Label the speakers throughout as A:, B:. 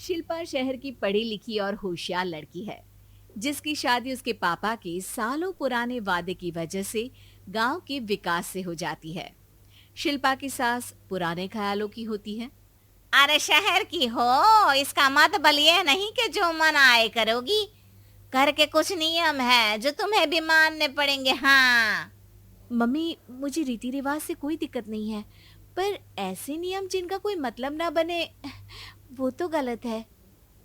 A: शिल्पा शहर की पढ़ी लिखी और होशियार लड़की है, जिसकी शादी उसके पापा के सालों पुराने वादे की वजह से गांव के विकास से हो जाती है। शिल्पा की सास पुराने ख्यालों की होती है।
B: अरे शहर की हो, इसका मतलब ये नहीं कि जो मन आए करोगी। घर के कुछ नियम है जो तुम्हें भी मानने पड़ेंगे। हाँ।
A: मम्मी, मुझे रीति रिवाज से कोई दिक्कत नहीं है, पर ऐसे नियम जिनका कोई मतलब ना बने, वो तो गलत है।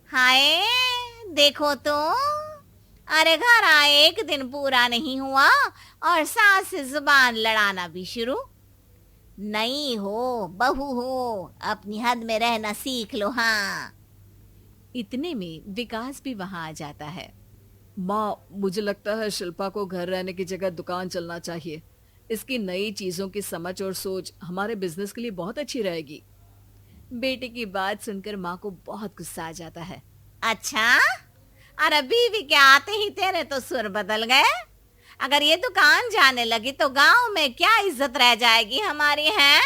B: हाय, देखो तो। अरे घर आए एक दिन पूरा नहीं हुआ और सास से जुबान लड़ाना भी शुरू। नहीं हो, बहू हो, अपनी हद में रहना सीख लो। हाँ।
A: इतने में विकास भी वहां आ जाता है।
C: माँ, मुझे लगता है शिल्पा को घर रहने की जगह दुकान चलना चाहिए। इसकी नई चीजों की समझ और सोच हमारे बिजनेस के लिए बहुत अच्छी रहेगी।
A: बेटे की बात सुनकर माँ को बहुत गुस्सा आ जाता है।
B: अच्छा, अरे बीवी के आते ही तेरे तो सुर बदल गए। अगर ये दुकान जाने लगी तो गांव में क्या इज्जत रह जाएगी हमारी है।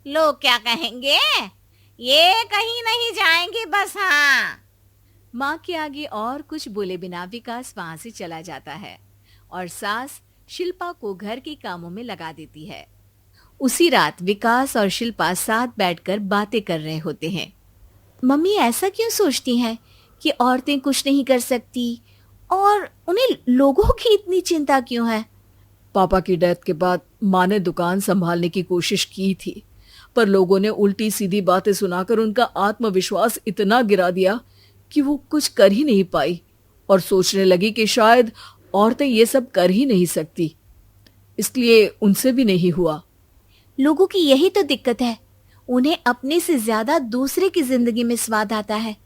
B: लोग क्या कहेंगे। ये कहीं नहीं जाएंगी बस। हाँ।
A: माँ के आगे और कुछ बोले बिना विकास वहां से चला जाता है और सास शिल्पा को घर के कामों में लगा देती है। उसी रात विकास और शिल्पा साथ बैठकर बातें कर रहे होते हैं। मम्मी ऐसा क्यों सोचती हैं कि औरतें कुछ नहीं कर सकती, और उन्हें लोगों की इतनी चिंता क्यों है?
C: पापा की डेथ के बाद माँ ने दुकान संभालने की कोशिश की थी, पर लोगों ने उल्टी सीधी बातें सुनाकर उनका आत्मविश्वास इतना गिरा दिया कि वो कुछ कर ही नहीं पाई और सोचने लगी कि शायद औरतें ये सब कर ही नहीं सकती। इसलिए उनसे भी नहीं हुआ।
A: लोगों की यही तो दिक्कत है, उन्हें अपने से ज्यादा दूसरे की जिंदगी में स्वाद आता है।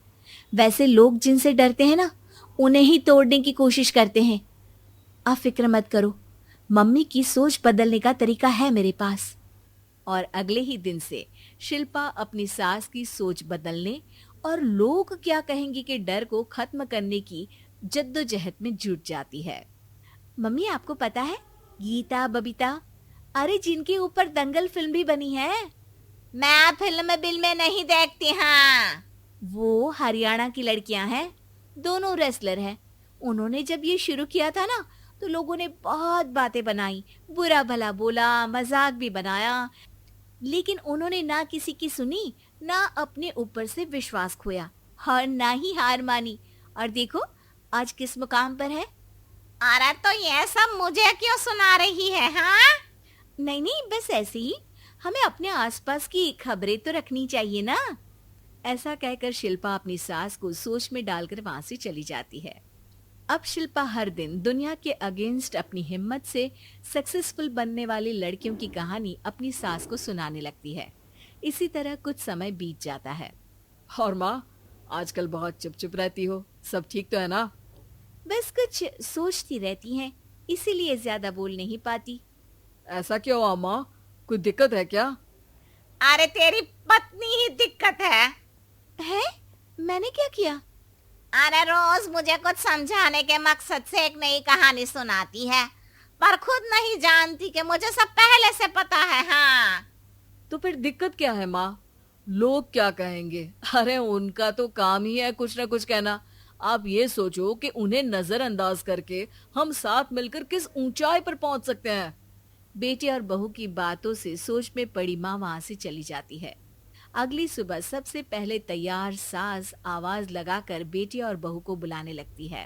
A: वैसे लोग जिनसे डरते हैं ना, उन्हें ही तोड़ने की कोशिश करते हैं। आप फिक्र मत करो, मम्मी की सोच बदलने का तरीका है मेरे पास। और अगले ही दिन से शिल्पा अपनी सास की सोच बदलने और लोग क्या कहेंगे के डर को खत्म करने की जद्दोजहद में जुट जाती है। मम्मी, आपको पता है, गीता बबीता, अरे जिनके ऊपर दंगल फिल्म भी बनी है,
B: मैं फिल्म बिल में नहीं देखती। हाँ।
A: वो हरियाणा की लड़कियां हैं। दोनों रेसलर हैं। उन्होंने जब ये शुरू किया था ना, तो लोगों ने बहुत बातें बनाई, बुरा भला बोला, मजाक भी बनाया, लेकिन उन्होंने ना किसी की सुनी, ना अपने ऊपर से विश्वास खोया और ना ही हार मानी। और देखो आज किस मुकाम पर है।
B: अरे तो ये सब मुझे क्यों सुना रही है। हाँ।
A: नहीं नहीं, बस ऐसे ही, हमें अपने आसपास की खबरें तो रखनी चाहिए ना। ऐसा कहकर शिल्पा अपनी सास को सोच में डालकर वहां से चली जाती है। अब शिल्पा हर दिन दुनिया के अगेंस्ट अपनी हिम्मत से सक्सेसफुल बनने वाली लड़कियों की कहानी अपनी सास को सुनाने लगती है। इसी तरह कुछ समय बीत जाता है।
C: और माँ, आजकल बहुत चुप चुप रहती हो, सब ठीक तो है ना?
A: बस कुछ सोचती रहती हैं, इसीलिए ज्यादा बोल नहीं पाती।
C: ऐसा क्यों हुआ माँ? कोई दिक्कत है क्या?
B: अरे तेरी पत्नी ही दिक्कत
A: है? मैंने क्या किया?
B: अरे रोज मुझे कुछ समझाने के मकसद से एक नई कहानी सुनाती है, पर खुद नहीं जानती कि मुझे सब पहले से पता है। हाँ।
C: तो फिर दिक्कत क्या है माँ? लोग क्या कहेंगे? अरे उनका तो काम ही है कुछ ना कुछ कहना। आप ये सोचो कि उन्हें नजरअंदाज करके हम साथ मिलकर किस ऊंचाई पर पहुंच सकते हैं।
A: बेटे और बहू की बातों से सोच में पड़ी माँ वहां से चली जाती है। अगली सुबह सबसे पहले तैयार सास आवाज लगाकर बेटी और बहू को बुलाने लगती है।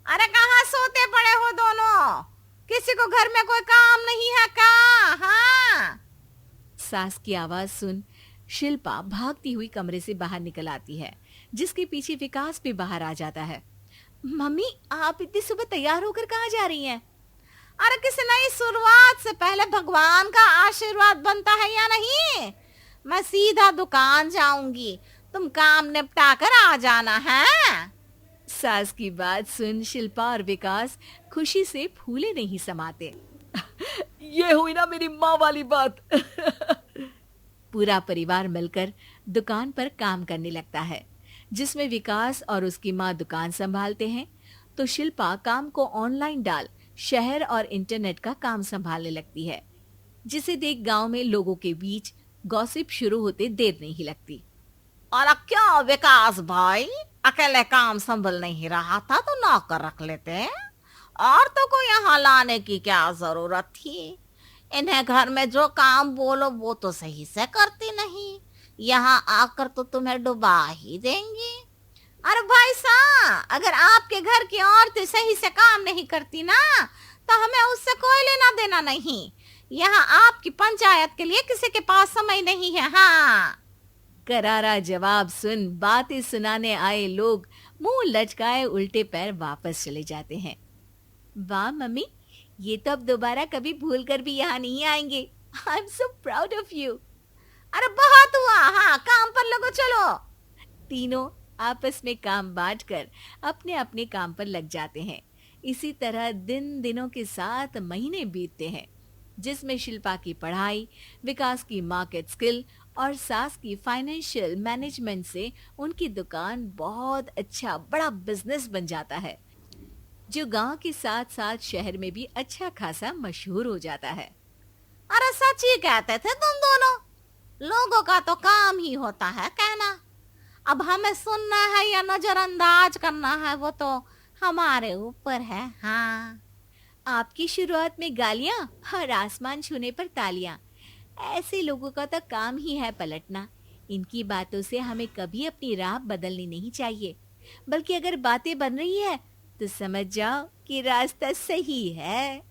B: अरे कहाँ सोते पड़े हो दोनों? किसी को घर में कोई काम नहीं है का? हाँ।
A: सास की आवाज सुन शिल्पा भागती हुई कमरे से बाहर निकल आती है, जिसके पीछे विकास भी बाहर आ जाता है। मम्मी, आप इतनी सुबह तैयार होकर कहाँ जा रही हैं?
B: अरे किसी नई शुरुआत से पहले भगवान का आशीर्वाद बनता है या नहीं? मैं सीधा दुकान जाऊंगी, तुम काम निपटा कर आ जाना है।
A: सास की बात सुन शिल्पा और विकास खुशी से फूले नहीं समाते।
C: ये हुई ना मेरी माँ वाली बात।
A: पूरा परिवार मिलकर दुकान पर काम करने लगता है, जिसमें विकास और उसकी माँ दुकान संभालते हैं, तो शिल्पा काम को ऑनलाइन डाल शहर और इंटरनेट का काम संभालने लगती है, जिसे देख गांव में लोगों के बीच गॉसिप शुरू होते देर नहीं लगती।
B: और क्या विकास भाई, अकेले काम संभल नहीं रहा था तो नौकर रख लेते, और तो को यहाँ लाने की क्या जरूरत थी। इन्हें घर में जो काम बोलो वो तो सही से करती नहीं, यहाँ आकर तो तुम्हें डुबा ही देंगी। अरे भाई साहब, अगर आपके घर की औरतें सही से काम नहीं करती ना तो हमें उससे कोई लेना देना नहीं। यहाँ आपकी पंचायत के लिए किसी के पास समय नहीं है। हाँ,
A: करारा जवाब सुन बातें सुनाने आए लोग मुंह लटकाए उल्टे पैर वापस चले जाते हैं। वाह मम्मी, ये तो अब दोबारा कभी भूल कर भी यहाँ नहीं आएंगे। I am so proud of you.
B: अरे बहुत हुआ, हाँ काम पर लगो चलो।
A: तीनों आपस में काम बांटकर अपने अपने काम पर लग जाते हैं। इसी तरह दिन दिनों के साथ महीने बीतते हैं, जिसमें शिल्पा की पढ़ाई, विकास की मार्केट स्किल और सास की फाइनेंशियल मैनेजमेंट से उनकी दुकान बहुत अच्छा बड़ा बिजनेस बन जाता है, जो गांव के साथ साथ शहर में भी अच्छा खासा मशहूर हो जाता है।
B: अरे सच ही कहते थे तुम दोनों, लोगों का तो काम ही होता है कहना। अब हमें सुनना है या नजरअंदाज करना है वो तो हमारे ऊपर है। हाँ,
A: आपकी शुरुआत में गालियां और आसमान छूने पर तालियां, ऐसे लोगों का तो काम ही है पलटना। इनकी बातों से हमें कभी अपनी राह बदलनी नहीं चाहिए, बल्कि अगर बातें बन रही है तो समझ जाओ कि रास्ता सही है।